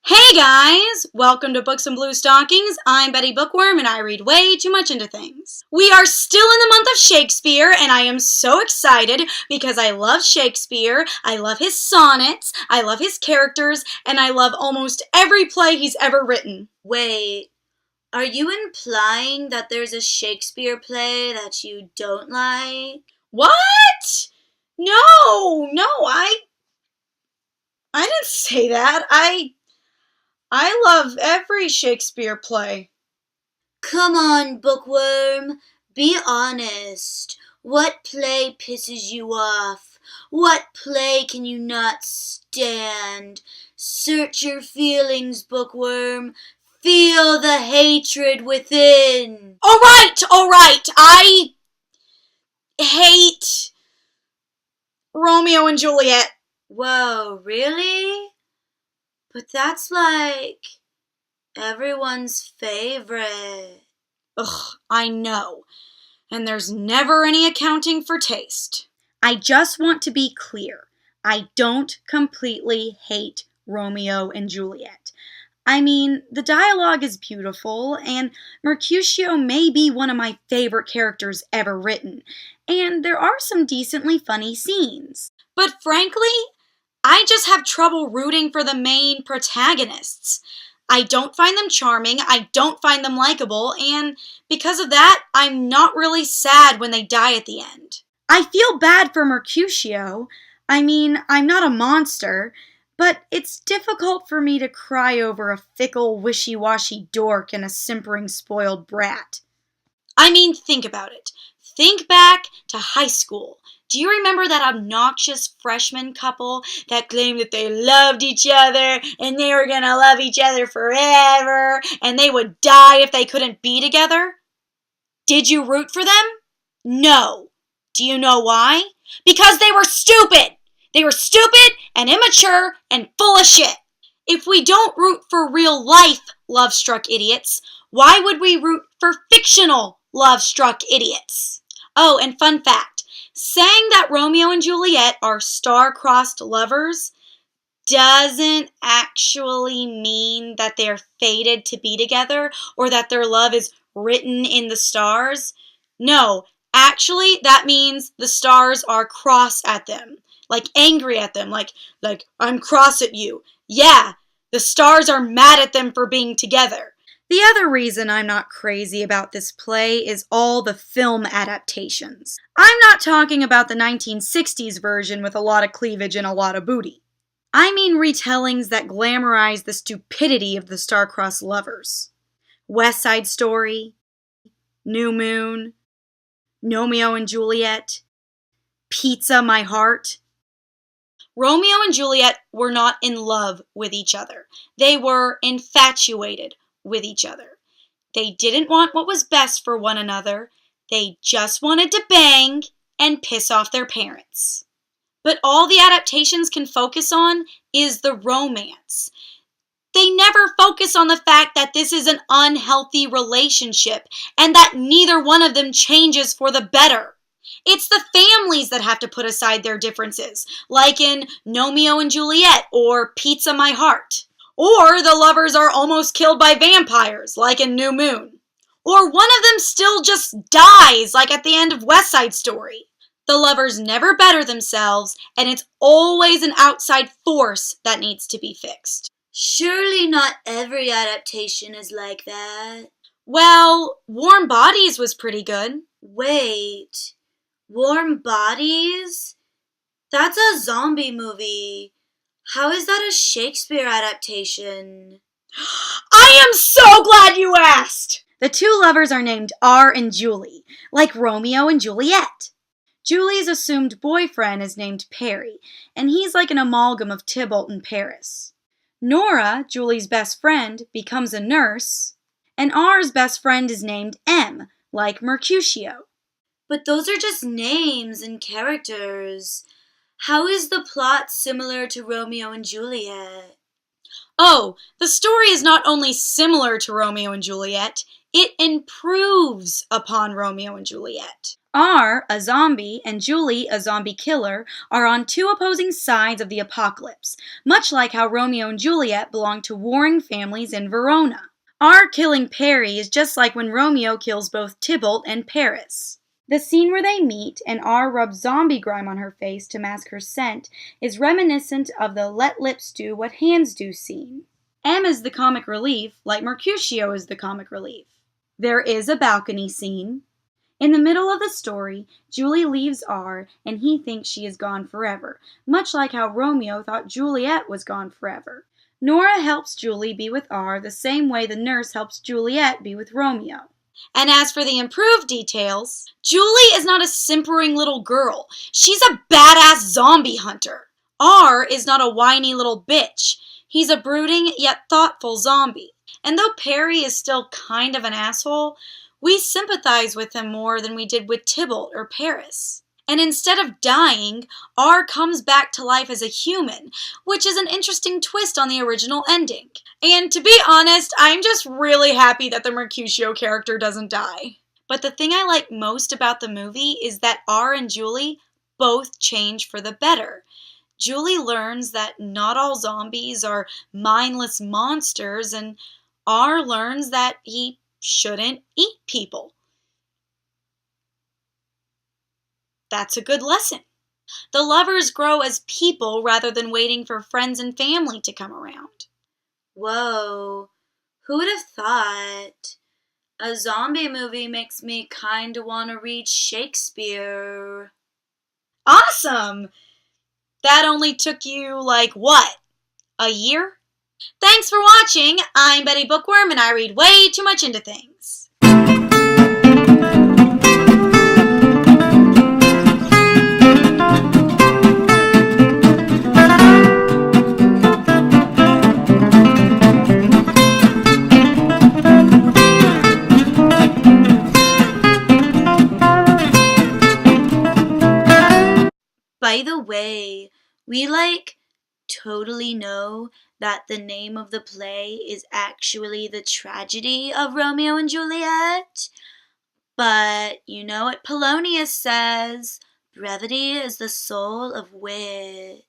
Hey guys! Welcome to Books and BlueStockings. I'm Betty Bookworm and I read way too much into things. We are still in the month of Shakespeare and I am so excited because I love Shakespeare, I love his sonnets, I love his characters, and I love almost every play he's ever written. Wait, are you implying that there's a Shakespeare play that you don't like? What? No, I didn't say that. I love every Shakespeare play. Come on, Bookworm, be honest. What play pisses you off? What play can you not stand? Search your feelings, Bookworm. Feel the hatred within. All right. I hate Romeo and Juliet. Whoa, really? But that's like everyone's favorite. Ugh, I know. And there's never any accounting for taste. I just want to be clear. I don't completely hate Romeo and Juliet. I mean, the dialogue is beautiful, and Mercutio may be one of my favorite characters ever written, and there are some decently funny scenes. But frankly, I just have trouble rooting for the main protagonists. I don't find them charming, I don't find them likable, and because of that, I'm not really sad when they die at the end. I feel bad for Mercutio. I mean, I'm not a monster, but it's difficult for me to cry over a fickle, wishy-washy dork and a simpering, spoiled brat. I mean, think about it. Think back to high school. Do you remember that obnoxious freshman couple that claimed that they loved each other and they were gonna love each other forever and they would die if they couldn't be together? Did you root for them? No. Do you know why? Because they were stupid! They were stupid and immature and full of shit. If we don't root for real life love-struck idiots, why would we root for fictional love-struck idiots? Oh, and fun fact, saying that Romeo and Juliet are star-crossed lovers doesn't actually mean that they're fated to be together or that their love is written in the stars. No, actually that means the stars are cross at them, like angry at them, like I'm cross at you. Yeah, the stars are mad at them for being together. The other reason I'm not crazy about this play is all the film adaptations. I'm not talking about the 1960s version with a lot of cleavage and a lot of booty. I mean retellings that glamorize the stupidity of the star-crossed lovers. West Side Story, New Moon, Romeo and Juliet, Pizza My Heart. Romeo and Juliet were not in love with each other. They were infatuated with each other. They didn't want what was best for one another. They just wanted to bang and piss off their parents. But all the adaptations can focus on is the romance. They never focus on the fact that this is an unhealthy relationship and that neither one of them changes for the better. It's the families that have to put aside their differences, like in Romeo and Juliet or Pizza My Heart. Or the lovers are almost killed by vampires, like in New Moon. Or one of them still just dies, like at the end of West Side Story. The lovers never better themselves, and it's always an outside force that needs to be fixed. Surely not every adaptation is like that. Well, Warm Bodies was pretty good. Wait, Warm Bodies? That's a zombie movie. How is that a Shakespeare adaptation? I am so glad you asked! The two lovers are named R and Julie, like Romeo and Juliet. Julie's assumed boyfriend is named Perry, and he's like an amalgam of Tybalt and Paris. Nora, Julie's best friend, becomes a nurse, and R's best friend is named M, like Mercutio. But those are just names and characters. How is the plot similar to Romeo and Juliet? Oh, the story is not only similar to Romeo and Juliet, it improves upon Romeo and Juliet. R, a zombie, and Julie, a zombie killer, are on two opposing sides of the apocalypse, much like how Romeo and Juliet belong to warring families in Verona. R killing Perry is just like when Romeo kills both Tybalt and Paris. The scene where they meet and R rubs zombie grime on her face to mask her scent is reminiscent of the let lips do what hands do scene. M is the comic relief, like Mercutio is the comic relief. There is a balcony scene. In the middle of the story, Julie leaves R and he thinks she is gone forever, much like how Romeo thought Juliet was gone forever. Nora helps Julie be with R the same way the nurse helps Juliet be with Romeo. And as for the improved details, Julie is not a simpering little girl. She's a badass zombie hunter. R is not a whiny little bitch. He's a brooding yet thoughtful zombie. And though Perry is still kind of an asshole, we sympathize with him more than we did with Tybalt or Paris. And instead of dying, R comes back to life as a human, which is an interesting twist on the original ending. And to be honest, I'm just really happy that the Mercutio character doesn't die. But the thing I like most about the movie is that R and Julie both change for the better. Julie learns that not all zombies are mindless monsters, and R learns that he shouldn't eat people. That's a good lesson. The lovers grow as people rather than waiting for friends and family to come around. Whoa, who would have thought? A zombie movie makes me kinda wanna read Shakespeare. Awesome! That only took you, what? A year? Thanks for watching! I'm Betty Bookworm and I read way too much into things. By the way, we totally know that the name of the play is actually The Tragedy of Romeo and Juliet. But you know what Polonius says, brevity is the soul of wit.